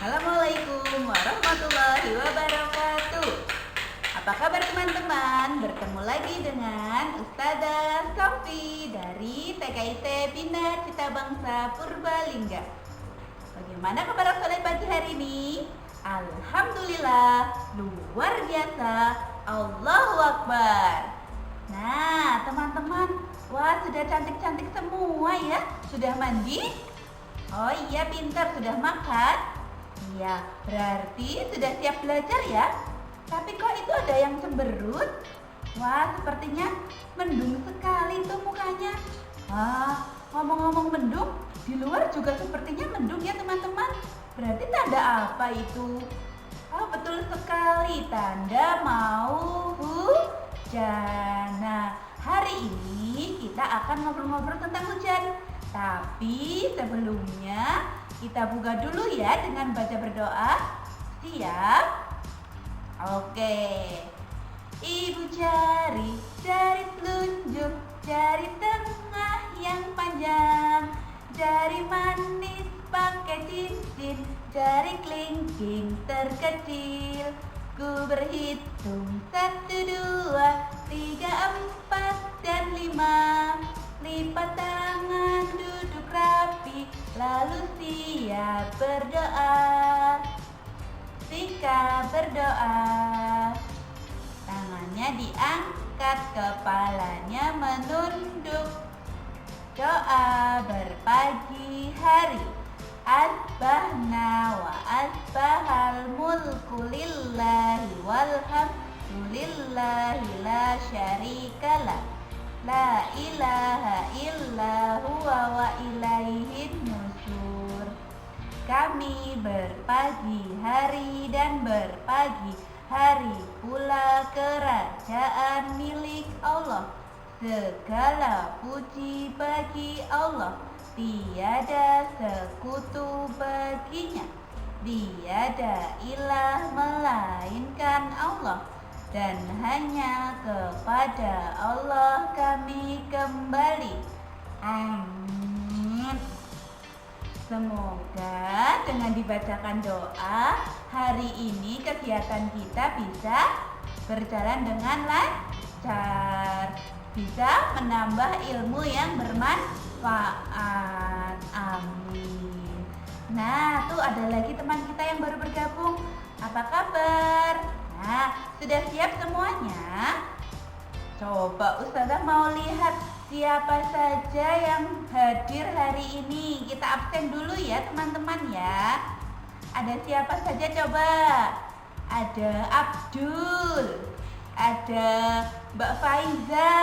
Assalamualaikum warahmatullahi wabarakatuh. Apa kabar teman-teman? Bertemu lagi dengan Ustazah Sofi dari TKIT Bina Cita Bangsa Purbalingga. Bagaimana kabar soleh pagi hari ini? Alhamdulillah, luar biasa. Allahu Akbar. Nah teman-teman, wah sudah cantik-cantik semua ya. Sudah mandi? Oh iya, pintar. Sudah makan? Iya, berarti sudah siap belajar ya. Tapi kok itu ada yang cemberut? Wah, sepertinya mendung sekali tuh mukanya. Wah, ngomong-ngomong mendung, di luar juga sepertinya mendung ya teman-teman. Berarti tanda apa itu? Oh, betul sekali, tanda mau hujan. Nah, hari ini kita akan ngobrol-ngobrol tentang hujan. Tapi sebelumnya kita buka dulu ya dengan baca berdoa. Siap? Oke. Ibu jari telunjuk, jari tengah yang panjang, jari manis pakai cincin, jari kelingking terkecil. Ku berhitung 1, 2, 3, 4, dan 5. Lipat tangan, duduk rapi, lalu siap berdoa. Sikap berdoa. Tangannya diangkat, kepalanya menunduk. Doa berpagi hari. Asbahna wa asbahal mulku lillahi walhamdulillahi la syarikalah. La ilaha illa huwa wa ilaihin nusyur. Kami berpagi hari dan berpagi hari pula kerajaan milik Allah. Segala puji bagi Allah, tiada sekutu baginya. Tiada ilah melainkan Allah, dan hanya kepada Allah kami kembali. Amin. Semoga dengan dibacakan doa, hari ini kegiatan kita bisa berjalan dengan lancar, bisa menambah ilmu yang bermanfaat. Amin. Nah, tuh ada lagi teman kita yang baru bergabung. Apa kabar? Nah, sudah siap semuanya? Coba Ustazah mau lihat siapa saja yang hadir hari ini. Kita absen dulu ya teman-teman ya. Ada siapa saja coba? Ada Abdul, ada Mbak Faiza,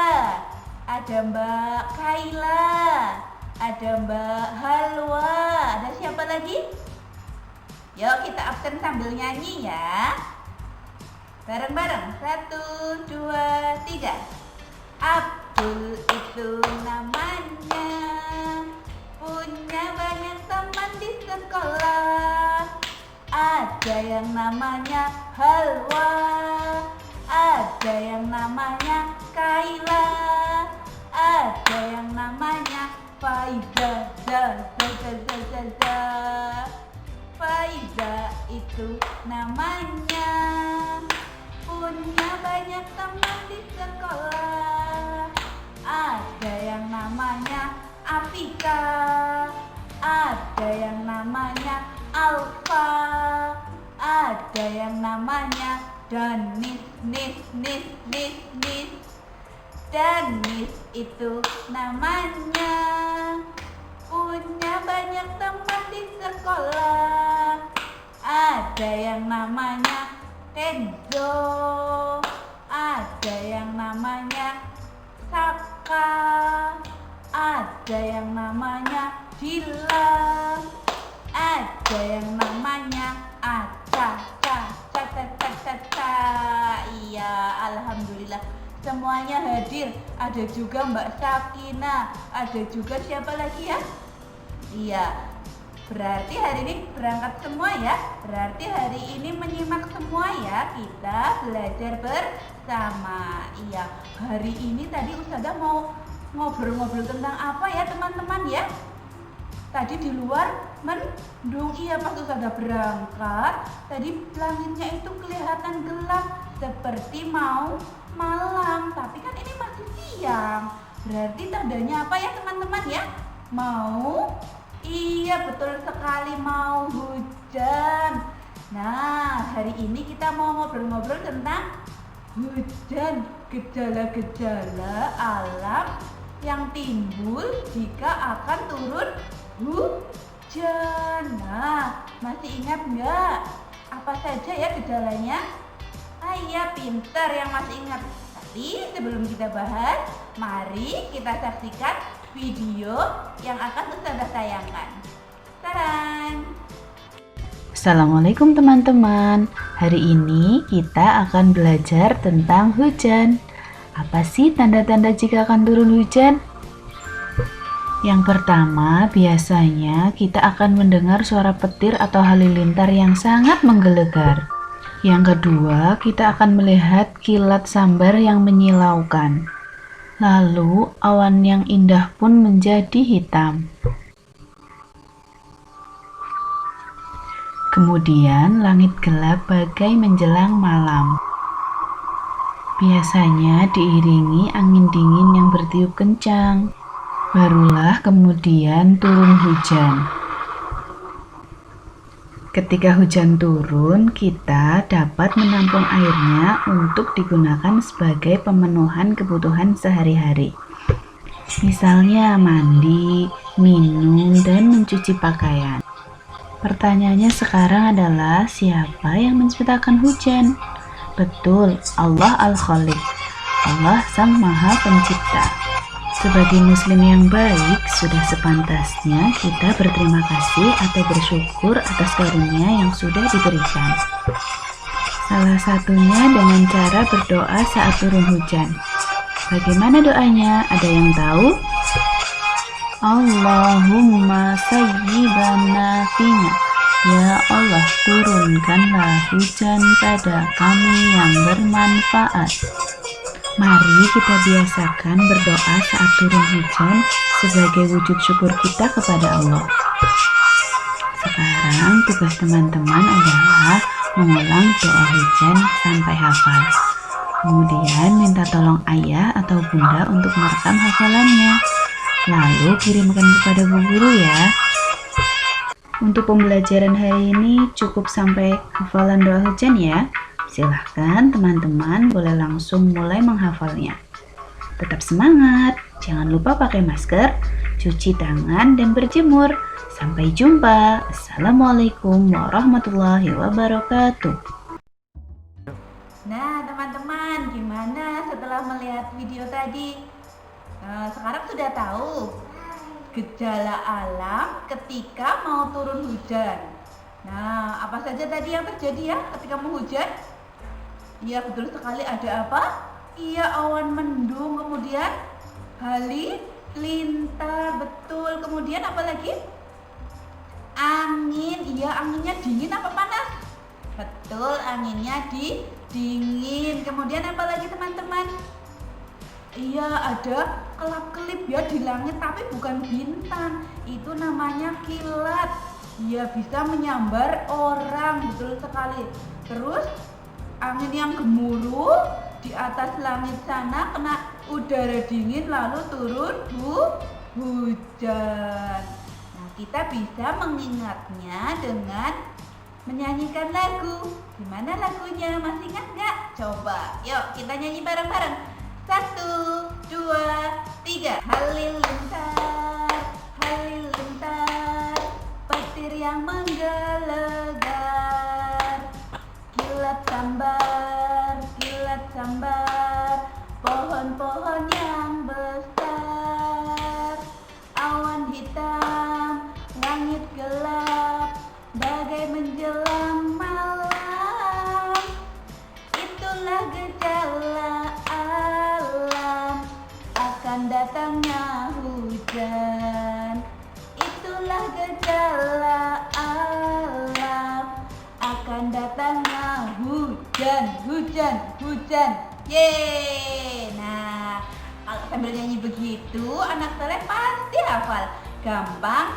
ada Mbak Kaila, ada Mbak Halwa. Ada siapa lagi? Yuk kita absen sambil nyanyi ya. Bareng-bareng, 1, 2, 3. Abdul itu namanya, punya banyak teman di sekolah. Ada yang namanya Halwa, ada yang namanya Kaila, ada yang namanya Faiza. Faiza itu namanya, punya banyak teman di sekolah. Ada yang namanya Afika, ada yang namanya Alfa, ada yang namanya Danis. Danis itu namanya, punya banyak teman di sekolah. Ada yang namanya Kenzo, ada yang namanya Saka, ada yang namanya Dila, ada yang namanya Aca. Iya, alhamdulillah semuanya hadir. Ada juga Mbak Sakina, ada juga siapa lagi ya? Iya, berarti hari ini berangkat semua ya. Berarti hari ini menyimak semua ya. Kita belajar bersama. Iya, hari ini tadi Ustazah mau ngobrol-ngobrol tentang apa ya teman-teman ya? Tadi di luar mendung. Iya, pas Ustazah berangkat tadi langitnya itu kelihatan gelap seperti mau malam, tapi kan ini masih siang. Berarti tandanya apa ya teman-teman ya? Mau? Iya, betul sekali, mau hujan. Nah, hari ini kita mau ngobrol-ngobrol tentang hujan, gejala-gejala alam yang timbul jika akan turun hujan. Nah, masih ingat nggak apa saja ya gejalanya? Ah iya, pintar yang masih ingat. Tapi sebelum kita bahas, mari kita saksikan video yang akan Ustazah tayangkan. Saran. Assalamualaikum teman-teman. Hari ini kita akan belajar tentang hujan. Apa sih tanda-tanda jika akan turun hujan? Yang pertama, biasanya kita akan mendengar suara petir atau halilintar yang sangat menggelegar. Yang kedua, kita akan melihat kilat sambar yang menyilaukan. Lalu, awan yang indah pun menjadi hitam. Kemudian, langit gelap bagai menjelang malam. Biasanya diiringi angin dingin yang bertiup kencang. Barulah kemudian turun hujan. Ketika hujan turun, kita dapat menampung airnya untuk digunakan sebagai pemenuhan kebutuhan sehari-hari. Misalnya mandi, minum, dan mencuci pakaian. Pertanyaannya sekarang adalah, siapa yang menciptakan hujan? Betul, Allah Al-Khaliq, Allah Sang Maha Pencipta. Sebagai muslim yang baik, sudah sepantasnya kita berterima kasih atau bersyukur atas karunia yang sudah diberikan. Salah satunya dengan cara berdoa saat turun hujan. Bagaimana doanya? Ada yang tahu? Allahumma sayyiban nafi'a. Ya Allah, turunkanlah hujan pada kami yang bermanfaat. Mari kita biasakan berdoa saat turun hujan sebagai wujud syukur kita kepada Allah. Sekarang tugas teman-teman adalah mengulang doa hujan sampai hafal. Kemudian minta tolong ayah atau bunda untuk merekam hafalannya. Lalu kirimkan kepada bu guru ya. Untuk pembelajaran hari ini cukup sampai hafalan doa hujan ya. Silahkan teman-teman boleh langsung mulai menghafalnya. Tetap semangat, jangan lupa pakai masker, cuci tangan, dan berjemur. Sampai jumpa. Assalamualaikum warahmatullahi wabarakatuh. Nah teman-teman, gimana setelah melihat video tadi? Sekarang sudah tahu gejala alam ketika mau turun hujan. Nah, apa saja tadi yang terjadi ya ketika mau hujan? Iya, betul sekali, ada apa? Iya, awan mendung, kemudian halilintar, betul. Kemudian apa lagi? Angin, iya, anginnya dingin apa panas? Betul, anginnya dingin. Kemudian apa lagi teman-teman? Iya, ada kelap-kelip ya di langit, tapi bukan bintang. Itu namanya kilat. Iya, bisa menyambar orang, betul sekali. Terus angin yang gemuruh di atas langit sana kena udara dingin lalu turun hujan. Nah, kita bisa mengingatnya dengan menyanyikan lagu. Gimana lagunya? Masih ingat nggak? Coba, yuk kita nyanyi bareng-bareng. 1, 2, 3. Halilintar, halilintar, petir yang menggelegar, kilat sambar, pohon-pohon yang besar, awan hitam, langit gelap, bagai menjelang malam. Itulah gejala alam akan datangnya hujan. Itulah gejala alam akan datangnya hujan. Yeay. Nah, kalau sambil nyanyi begitu anak soleh pasti hafal. Gampang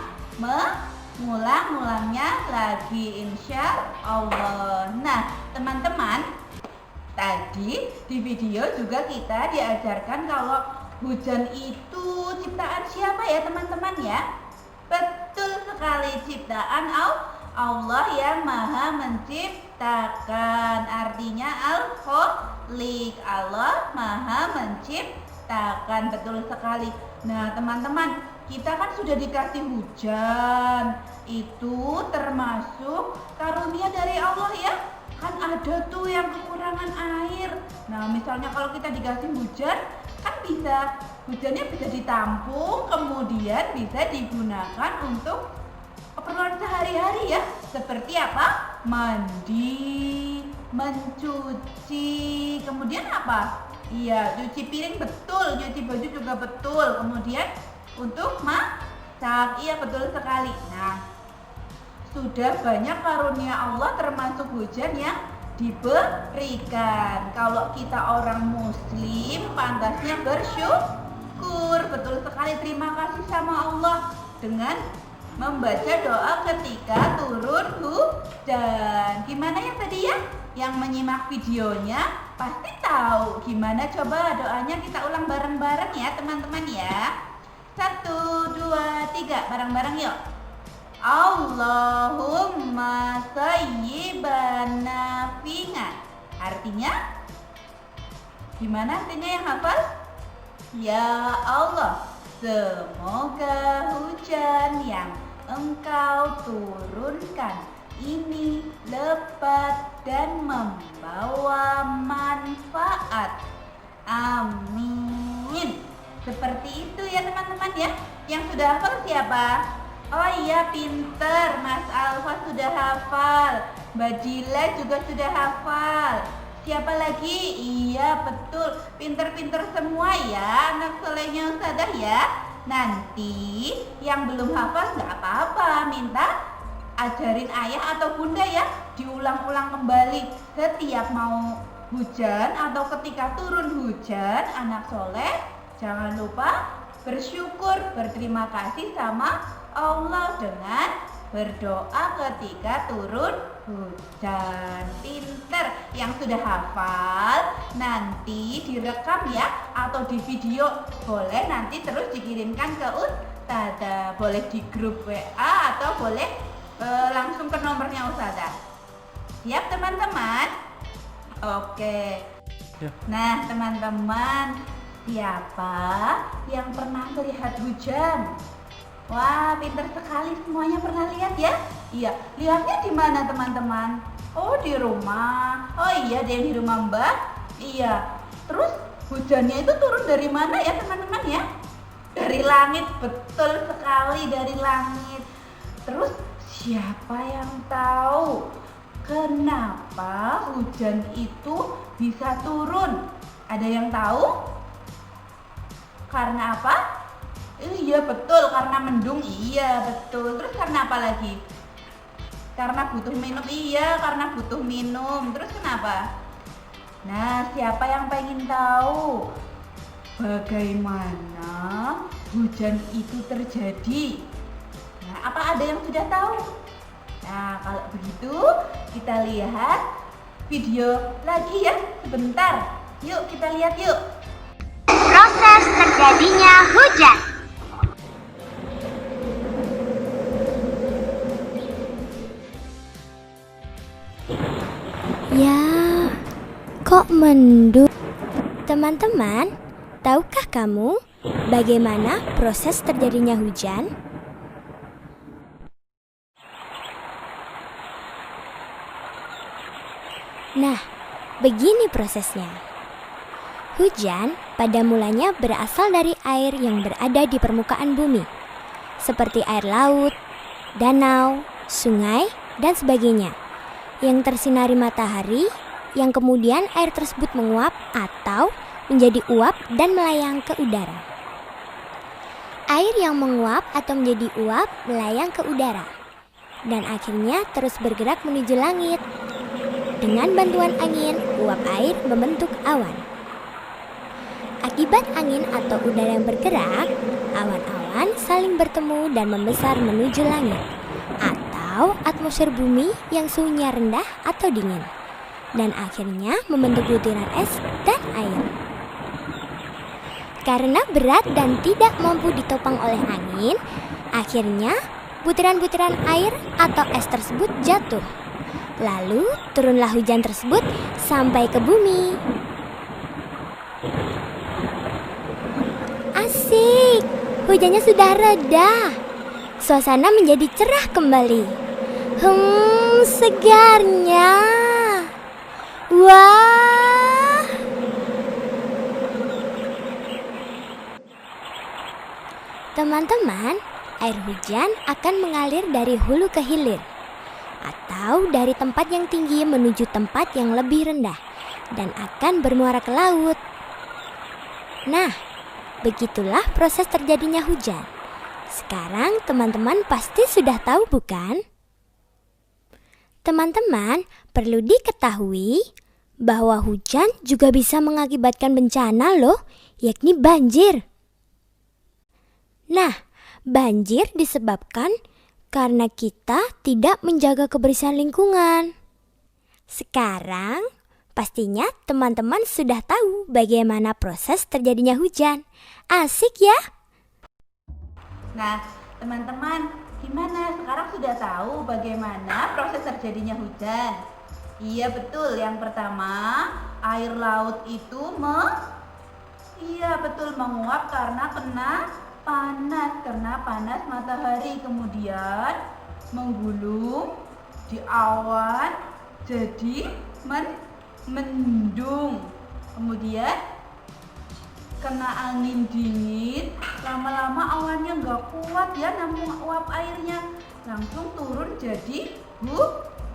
ngulang-ngulangnya lagi insya Allah. Nah teman-teman, tadi di video juga kita diajarkan kalau hujan itu ciptaan siapa ya teman-teman ya? Betul sekali, ciptaan Allah yang maha menciptakan. Artinya Al-Khaliq, Allah maha menciptakan. Betul sekali. Nah teman-teman, kita kan sudah dikasih hujan, itu termasuk karunia dari Allah ya. Kan ada tuh yang kekurangan air. Nah misalnya kalau kita dikasih hujan, kan hujannya bisa ditampung, kemudian bisa digunakan untuk keperluan sehari-hari ya. Seperti apa? Mandi, mencuci, kemudian apa? Iya, cuci piring betul, cuci baju juga betul. Kemudian untuk masak, iya betul sekali. Nah, sudah banyak karunia Allah termasuk hujan yang diberikan. Kalau kita orang muslim pantasnya bersyukur. Betul sekali, terima kasih sama Allah dengan membaca doa ketika turun hujan. Gimana yang tadi ya? Yang menyimak videonya pasti tahu gimana. Coba doanya kita ulang bareng-bareng ya teman-teman ya. 1, 2, 3, bareng-bareng yuk. Allahumma sayyiban nafi'an. Artinya gimana artinya yang hafal? Ya Allah, semoga hujan yang Engkau turunkan ini lebat dan membawa manfaat. Amin. Seperti itu ya teman-teman ya. Yang sudah hafal siapa? Oh iya, pinter. Mas Alfa sudah hafal, Mbak Jila juga sudah hafal. Siapa lagi? Iya betul, pinter-pinter semua ya anak solehnya Ustazah ya. Nanti yang belum hafal nggak apa-apa, minta ajarin ayah atau bunda ya, diulang-ulang kembali. Setiap mau hujan atau ketika turun hujan, anak soleh jangan lupa bersyukur, berterima kasih sama Allah dengan berdoa ketika turun hujan. Pinter. Yang sudah hafal nanti direkam ya, atau di video boleh nanti terus dikirimkan ke Ustazah. Boleh di grup WA atau boleh langsung ke nomornya Ustazah. Siap teman-teman? Oke. Nah teman-teman, siapa yang pernah melihat hujan? Wah, pintar sekali, semuanya pernah lihat ya? Iya, lihatnya di mana teman-teman? Oh, di rumah. Oh iya, ada yang di rumah Mbak. Iya. Terus hujannya itu turun dari mana ya teman-teman ya? Dari langit, betul sekali, dari langit. Terus siapa yang tahu kenapa hujan itu bisa turun? Ada yang tahu? Karena apa? Iya betul, karena mendung. Iya betul. Terus karena apa lagi? Karena butuh minum. Iya, karena butuh minum. Terus kenapa? Nah, siapa yang pengen tahu bagaimana hujan itu terjadi? Nah, apa ada yang sudah tahu? Nah, kalau begitu kita lihat video lagi ya sebentar. Yuk kita lihat yuk. Proses terjadinya hujan. Ya, kok mendung? Teman-teman, tahukah kamu bagaimana proses terjadinya hujan? Nah, begini prosesnya. Hujan pada mulanya berasal dari air yang berada di permukaan bumi, seperti air laut, danau, sungai, dan sebagainya, yang tersinari matahari, yang kemudian air tersebut menguap atau menjadi uap dan melayang ke udara. Air yang menguap atau menjadi uap melayang ke udara, dan akhirnya terus bergerak menuju langit. Dengan bantuan angin, uap air membentuk awan. Akibat angin atau udara yang bergerak, awan-awan saling bertemu dan membesar menuju langit. atau atmosfer bumi yang suhunya rendah atau dingin, dan akhirnya membentuk butiran es dan air. Karena berat dan tidak mampu ditopang oleh angin, akhirnya butiran-butiran air atau es tersebut jatuh. Lalu turunlah hujan tersebut sampai ke bumi. Asik, hujannya sudah reda. Suasana menjadi cerah kembali. Segarnya. Wah. Teman-teman, air hujan akan mengalir dari hulu ke hilir, atau dari tempat yang tinggi menuju tempat yang lebih rendah, dan akan bermuara ke laut. Nah, begitulah proses terjadinya hujan. Sekarang teman-teman pasti sudah tahu, bukan? Teman-teman, perlu diketahui bahwa hujan juga bisa mengakibatkan bencana loh, yakni banjir. Nah, banjir disebabkan karena kita tidak menjaga kebersihan lingkungan. Sekarang, pastinya teman-teman sudah tahu bagaimana proses terjadinya hujan. Asik ya? Nah, teman-teman, gimana? Sekarang sudah tahu bagaimana proses terjadinya hujan? Iya betul, yang pertama, air laut itu menguap karena kena panas matahari, kemudian menggulung di awan jadi mendung, kemudian kena angin dingin, lama-lama awannya nggak kuat ya nampung uap airnya, langsung turun jadi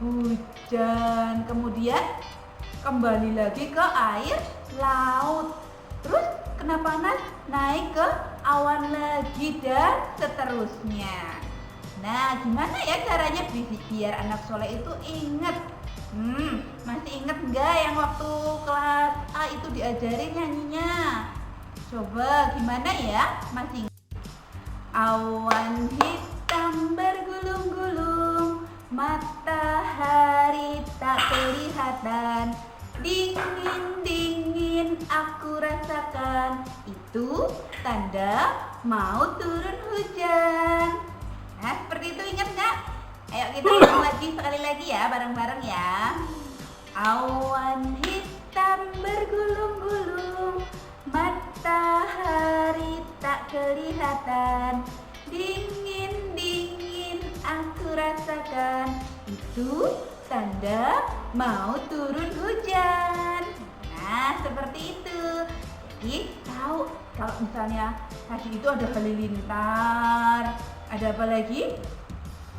hujan, kemudian kembali lagi ke air laut, terus kena panas naik ke awan lagi dan seterusnya. Nah, gimana ya caranya biar anak soleh itu ingat? Masih ingat nggak yang waktu kelas A itu diajarin nyanyinya? Coba gimana ya? Masih ingat? Awan hitam bergulung-gulung, matahari tak kelihatan, dingin-dingin aku rasakan, itu tanda mau turun hujan. Nah, seperti itu, ingat nggak? Ayo kita ulang lagi sekali lagi ya, bareng-bareng ya. Awan hitam bergulung-gulung, matahari tak kelihatan, dingin-dingin aku rasakan, itu tanda mau turun hujan. Nah, seperti itu. Jadi tahu kalau misalnya tadi itu ada halilintar, ada apa lagi?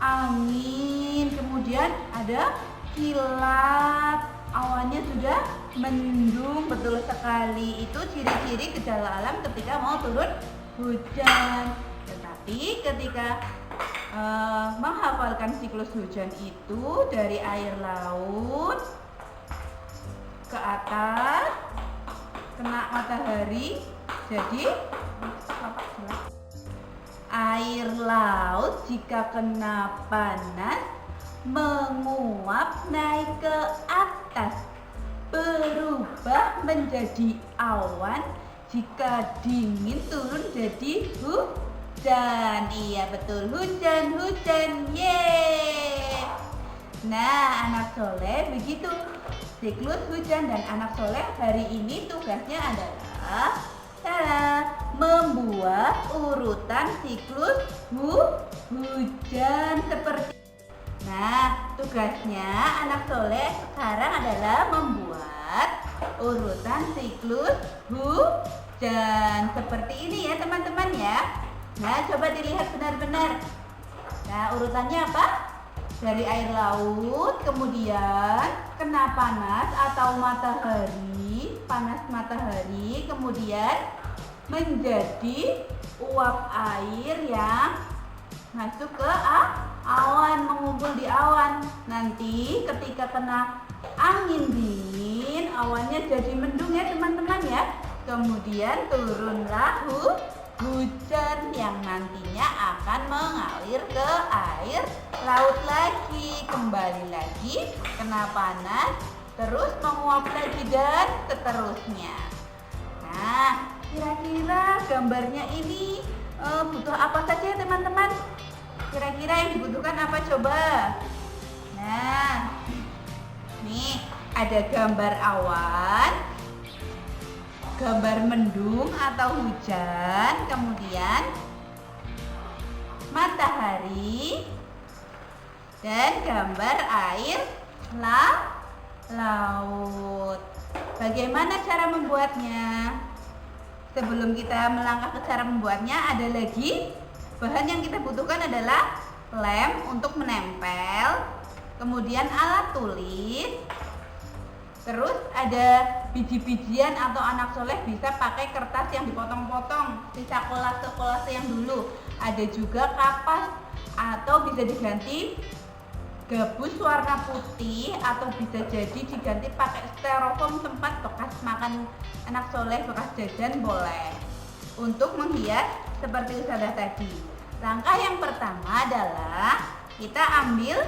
Angin, kemudian ada kilat, awannya sudah mendung, betul sekali. Itu ciri-ciri gejala alam ketika mau turun hujan. Tetapi ketika menghafalkan siklus hujan itu dari air laut ke atas, kena matahari, jadi air laut jika kena panas menguap naik ke atas, berubah menjadi awan, jika dingin turun jadi hujan. Iya betul, hujan, yeay. Nah, anak soleh begitu siklus hujan, dan anak soleh hari ini tugasnya adalah membuat urutan siklus hujan seperti. Nah, tugasnya anak soleh sekarang adalah membuat urutan siklus hujan seperti ini ya teman-teman ya. Nah, coba dilihat benar-benar. Nah, urutannya apa? Dari air laut, kemudian kena panas atau matahari, panas matahari, kemudian menjadi uap air yang masuk ke awan, mengumpul di awan. Nanti ketika kena angin dingin, awannya jadi mendung ya teman-teman ya. Kemudian turunlah hujan yang nantinya akan mengalir ke air laut lagi, kembali lagi, kena panas, terus menguap lagi dan seterusnya. Nah, kira-kira gambarnya ini butuh apa saja ya teman-teman? Kira-kira yang dibutuhkan apa coba? Nah, nih ada gambar awan, gambar mendung atau hujan, kemudian matahari, dan gambar air laut. Bagaimana cara membuatnya? Sebelum kita melangkah ke cara membuatnya, ada lagi bahan yang kita butuhkan adalah lem untuk menempel, kemudian alat tulis, terus ada biji-bijian atau anak soleh bisa pakai kertas yang dipotong-potong, sisa kolase-kolase yang dulu. Ada juga kapas atau bisa diganti gabus warna putih atau bisa jadi diganti pakai styrofoam tempat bekas makan anak soleh, bekas jajan boleh. Untuk menghias seperti Ustazah tadi. Langkah yang pertama adalah kita ambil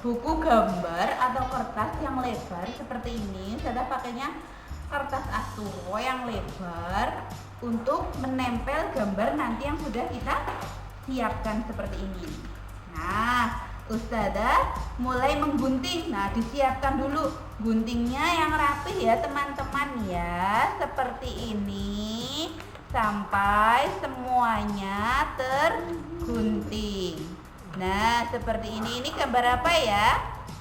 buku gambar atau kertas yang lebar seperti ini. Ustazah pakainya kertas asturo yang lebar untuk menempel gambar nanti yang sudah kita siapkan seperti ini. Nah, Ustazah mulai menggunting. Nah, disiapkan dulu guntingnya yang rapih ya teman-teman ya, seperti ini sampai semuanya tergunting. Nah, seperti ini gambar apa ya?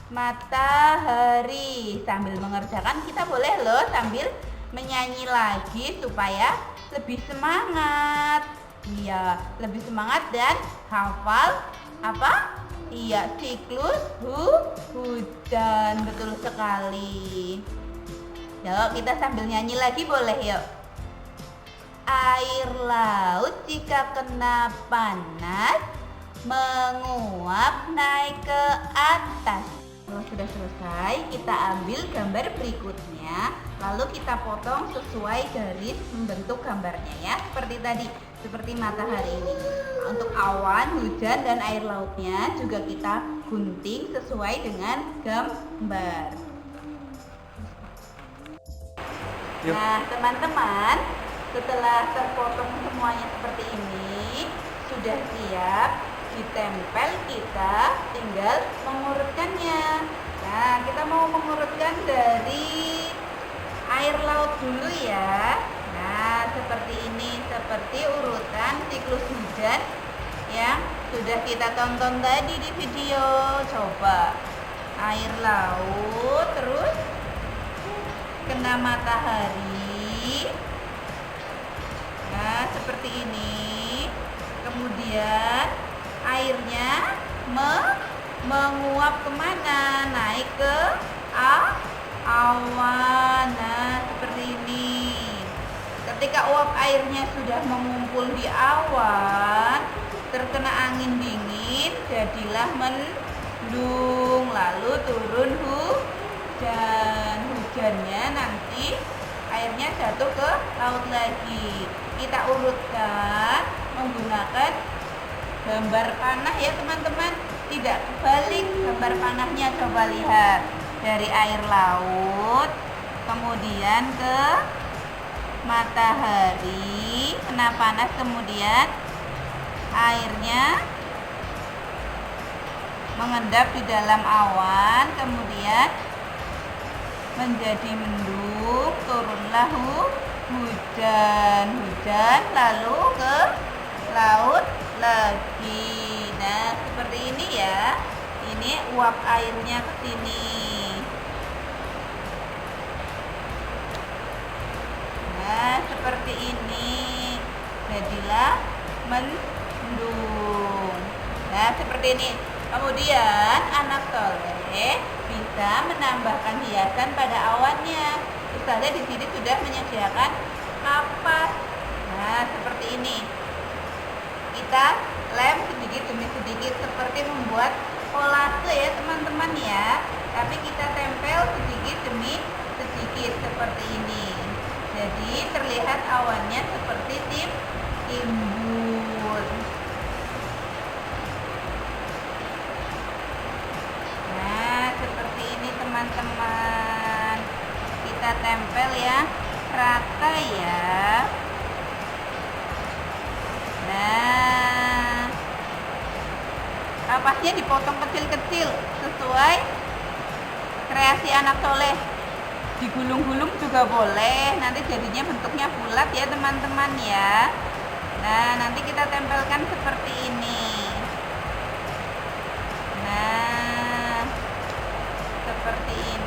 Matahari. Sambil mengerjakan kita boleh loh sambil menyanyi lagi supaya lebih semangat. Iya, lebih semangat dan hafal apa? Iya, siklus hujan. Betul sekali. Yuk, kita sambil nyanyi lagi boleh yuk. Air laut jika kena panas menguap naik ke atas. Kalau sudah selesai, kita ambil gambar berikutnya, lalu kita potong sesuai garis membentuk gambarnya ya, seperti tadi, seperti matahari ini. Untuk awan, hujan, dan air lautnya juga kita gunting sesuai dengan gambar. Nah, teman-teman, setelah terpotong semuanya seperti ini, sudah siap ditempel, kita tinggal mengurutkannya. Nah, kita mau mengurutkan dari air laut dulu ya. Nah, seperti ini, seperti urutan siklus hujan yang sudah kita tonton tadi di video. Coba air laut, terus kena matahari. Nah, seperti ini. Kemudian airnya menguap kemana? Naik ke awan. Nah, seperti ini. Ketika uap airnya sudah mengumpul di awan, terkena angin dingin, jadilah mendung, lalu turun hujan. Hujannya nanti airnya jatuh ke laut lagi. Kita urutkan menggunakan gambar panah ya teman-teman, tidak kebalik gambar panahnya. Coba lihat dari air laut kemudian ke matahari, kena panas, kemudian airnya mengendap di dalam awan, kemudian menjadi mendung, turunlah hujan, lalu ke laut lagi. Nah, seperti ini ya. Ini uap airnya ke sini. Nah, seperti ini. Jadilah mendung. Nah, seperti ini. Kemudian anak soleh bisa menambahkan hiasan pada awannya. Ustazah di sini sudah menyediakan kapas. Nah, seperti ini. Kita lem sedikit demi sedikit seperti membuat kolase ya teman-teman ya. Tapi kita tempel sedikit demi sedikit seperti ini. Jadi terlihat awannya seperti timbul. ditempel yang rata ya. Nah, kapasnya dipotong kecil-kecil sesuai kreasi anak soleh. Digulung-gulung juga boleh, nanti jadinya bentuknya bulat ya teman-teman ya. Nah, nanti kita tempelkan seperti ini. Nah, seperti ini.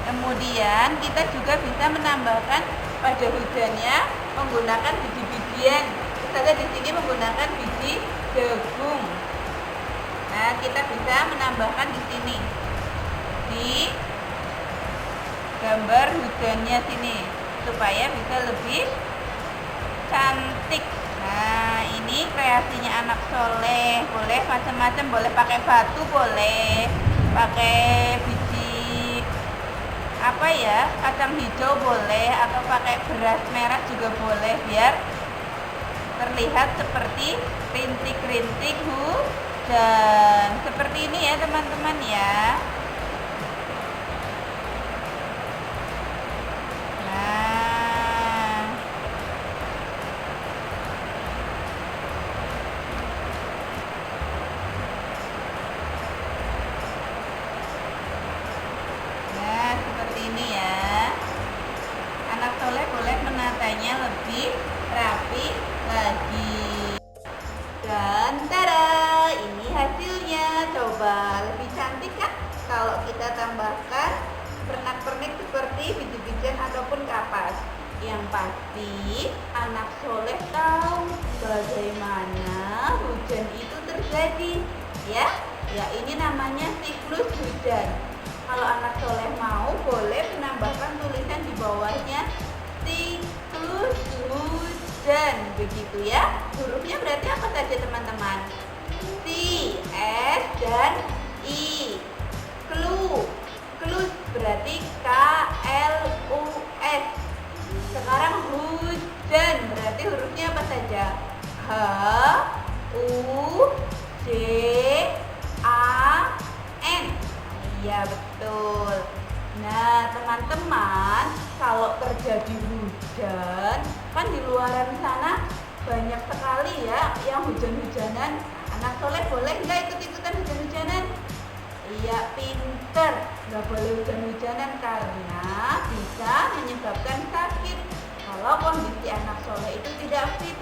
Kemudian kita juga bisa menambahkan pada hujannya menggunakan biji-bijian. Misalnya di sini menggunakan biji jagung. Nah, kita bisa menambahkan di sini di gambar hujannya sini supaya bisa lebih cantik. Nah, ini kreasinya anak soleh. Boleh macam-macam, boleh pakai batu, boleh pakai biji apa ya, kacang hijau boleh, atau pakai beras merah juga boleh, biar terlihat seperti rintik-rintik hujan. Seperti ini ya teman-teman ya. Ini ya, anak soleh boleh menatanya lebih rapi lagi. Dan tada, ini hasilnya. Coba lebih cantik kan kalau kita tambahkan pernak-pernik seperti biji-bijian ataupun kapas. Yang pasti anak soleh tahu bagaimana hujan itu terjadi ya. Ya, ini namanya siklus hujan. Kalau anak soleh mau, boleh menambahkan tulisan di bawahnya siklus hujan, begitu ya. Hurufnya berarti apa saja teman-teman? C, S, dan I. Klus berarti K, L, U, S. Sekarang hujan berarti hurufnya apa saja? H, U, J, A, N. Iya betul. Nah teman-teman, kalau terjadi hujan, kan di luaran sana banyak sekali ya yang hujan-hujanan. Anak soleh boleh nggak ikut-ikutan hujan-hujanan? Iya, pinter. Nggak boleh hujan-hujanan karena bisa menyebabkan sakit. Kalau kondisi anak soleh itu tidak fit,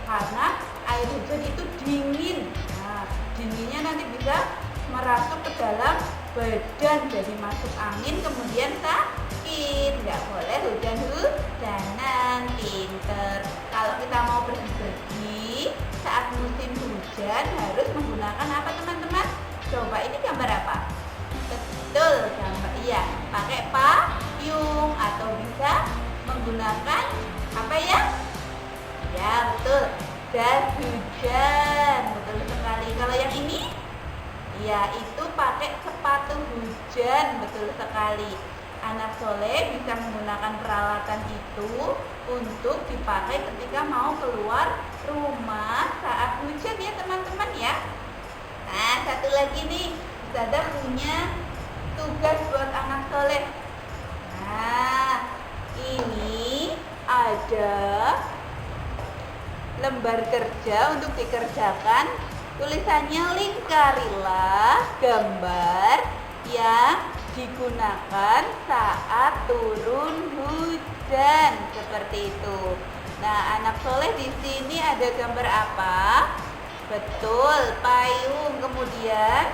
karena air hujan itu dingin. Nah, dinginnya nanti bisa merasuk ke dalam badan, jadi masuk angin kemudian sakit. Nggak boleh hujan-hujanan. Pinter. Kalau kita mau bersih-bersih saat musim hujan harus menggunakan apa teman-teman? Coba ini gambar apa? Betul, gambar iya, pakai payung atau bisa menggunakan apa ya? Ya betul, jas hujan. Betul sekali. Kalau yang ini? Ya, itu pakai sepatu hujan. Betul sekali. Anak soleh bisa menggunakan peralatan itu untuk dipakai ketika mau keluar rumah saat hujan ya teman-teman ya. Nah, satu lagi nih, Ustazah punya tugas buat anak soleh. Nah, ini ada lembar kerja untuk dikerjakan. Tulisannya lingkarilah gambar yang digunakan saat turun hujan, seperti itu. Nah, anak soleh di sini ada gambar apa? Betul, payung, kemudian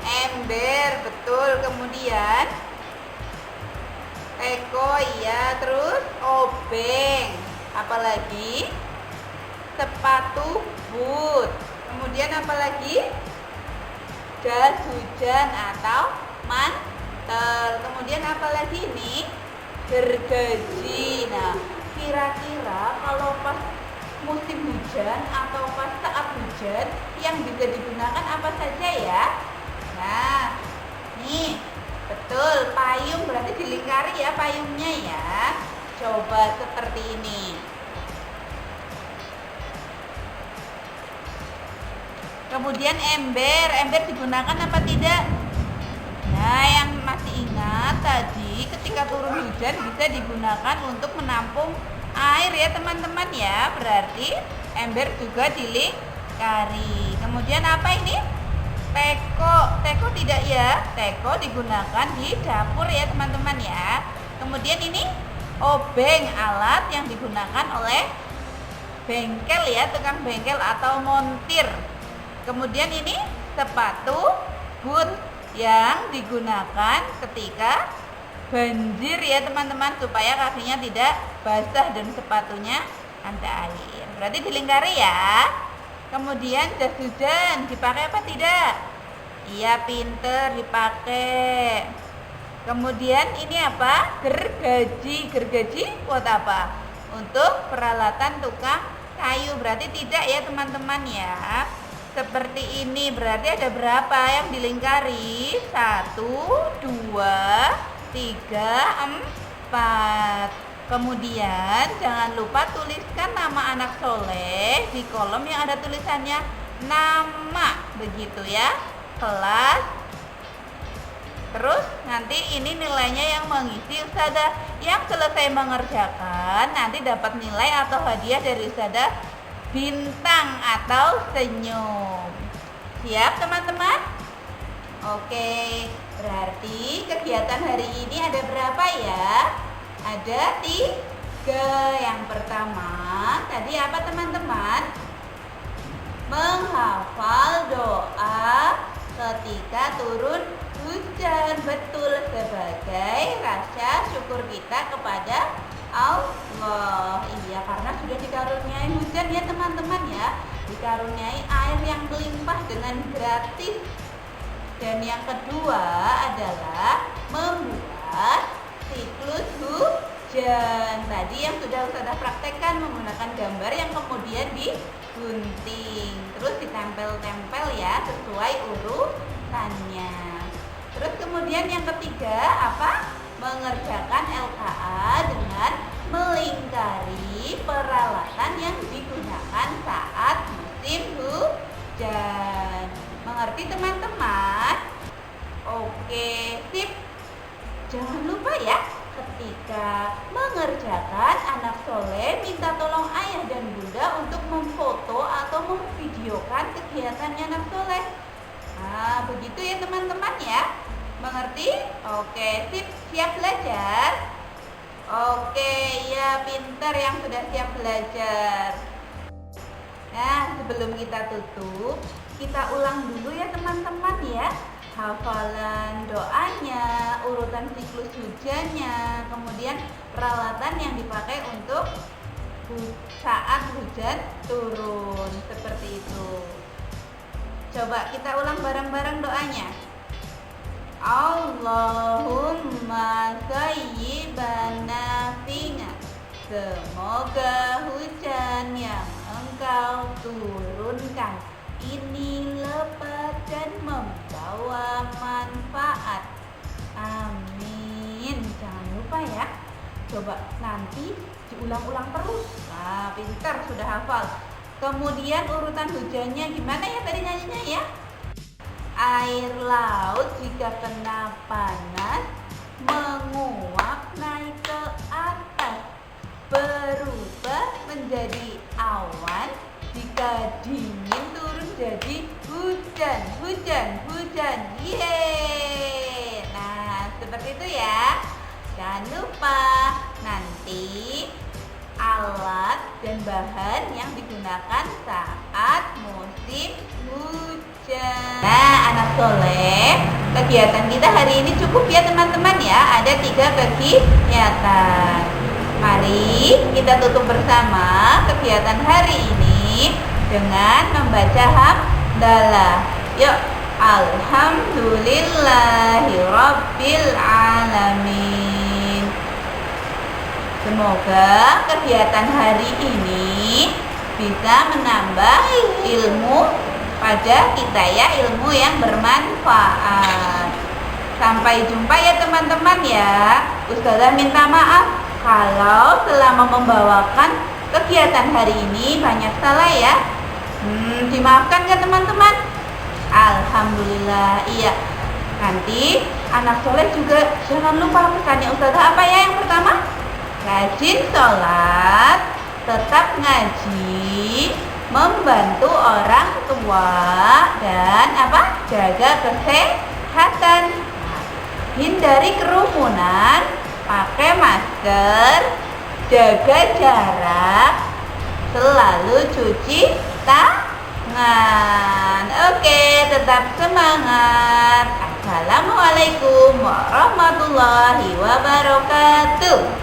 ember, betul, kemudian teko, ya, terus obeng, apalagi sepatu boot. Kemudian apa lagi? Jas hujan atau mantel. Kemudian apa lagi nih? Gergaji. Nah, kira-kira kalau pas musim hujan atau pas saat hujan yang bisa digunakan apa saja ya? Nah, nih, betul, payung berarti dilingkari ya payungnya ya. Coba seperti ini. Kemudian ember digunakan apa tidak? Nah, Nah, yang masih ingat tadi ketika turun hujan bisa digunakan untuk menampung air ya teman-teman ya. Berarti ember juga dilingkari. Kemudian apa ini? Teko. Teko tidak ya? Teko digunakan di dapur ya teman-teman ya. Kemudian ini obeng, alat yang digunakan oleh bengkel ya, tukang bengkel atau montir. Kemudian ini sepatu boot yang digunakan ketika banjir ya teman-teman, supaya kakinya tidak basah dan sepatunya ada air. Berarti dilingkari ya. Kemudian jas hujan dipakai apa tidak? Iya, pinter dipakai. Kemudian ini apa? Gergaji. Gergaji buat apa? Untuk peralatan tukang kayu. Berarti tidak ya teman-teman ya. Seperti ini, berarti ada berapa yang dilingkari? 1, 2, 3, 4. Kemudian jangan lupa tuliskan nama anak soleh di kolom yang ada tulisannya nama, begitu ya, kelas. Terus nanti ini nilainya yang mengisi Ustazah. Yang selesai mengerjakan nanti dapat nilai atau hadiah dari Ustazah bintang atau senyum. Siap teman-teman? Oke, berarti kegiatan hari ini ada berapa ya? Ada 3. Yang pertama tadi apa teman-teman? Menghafal doa ketika turun hujan. Betul, sebagai rasa syukur kita kepada Allah. Iya, karena sudah dikaruniai hujan ya teman-teman ya, dikaruniai air yang melimpah dengan gratis. Dan yang kedua adalah membuat siklus hujan. Tadi yang sudah Ustazah praktekkan menggunakan gambar yang kemudian digunting, terus ditempel-tempel ya sesuai urutannya. Terus kemudian yang ketiga apa? Mengerjakan LKA dengan melingkari peralatan yang digunakan saat musim hujan. Mengerti teman-teman? Oke, sip. Jangan lupa ya, ketika mengerjakan anak soleh minta tolong ayah dan bunda untuk memfoto atau memvideokan kegiatannya anak soleh. Nah, begitu ya teman-teman ya. Mengerti? Oke, sip, siap belajar. Oke, ya pintar yang sudah siap belajar. Nah, sebelum kita tutup, kita ulang dulu ya teman-teman ya. Hafalan doanya, urutan siklus hujannya, kemudian peralatan yang dipakai untuk saat hujan turun, seperti itu. Coba kita ulang bareng-bareng doanya. Allahumma sayyiban nafi'an. Semoga hujan yang Engkau turunkan ini lebat dan membawa manfaat. Amin. Jangan lupa ya. Coba nanti diulang-ulang terus. Nah, pintar, sudah hafal. Kemudian urutan hujannya gimana ya tadi nyanyinya ya? Air laut jika kena panas menguap naik ke atas, berubah menjadi awan, jika dingin turun jadi hujan, hujan, hujan. Yeay. Nah, seperti itu ya. Jangan lupa nanti alat dan bahan yang digunakan saat musim hujan. Nah, anak soleh, kegiatan kita hari ini cukup ya teman-teman ya. Ada 3 kegiatan. Mari kita tutup bersama kegiatan hari ini dengan membaca hamdalah. Yuk, alhamdulillahirabbil alamin. Semoga kegiatan hari ini bisa menambah ilmu pada kita ya, ilmu yang bermanfaat. Sampai jumpa ya teman-teman ya. Ustazah minta maaf kalau selama membawakan kegiatan hari ini banyak salah ya. Dimaafkan ya teman-teman? Alhamdulillah. Iya. Nanti anak soleh juga jangan lupa pesannya Ustazah apa ya yang pertama? Rajin sholat, tetap ngaji, membantu orang tua, dan apa? Jaga kesehatan. Hindari kerumunan, pakai masker, jaga jarak, selalu cuci tangan. Oke, tetap semangat. Assalamualaikum warahmatullahi wabarakatuh.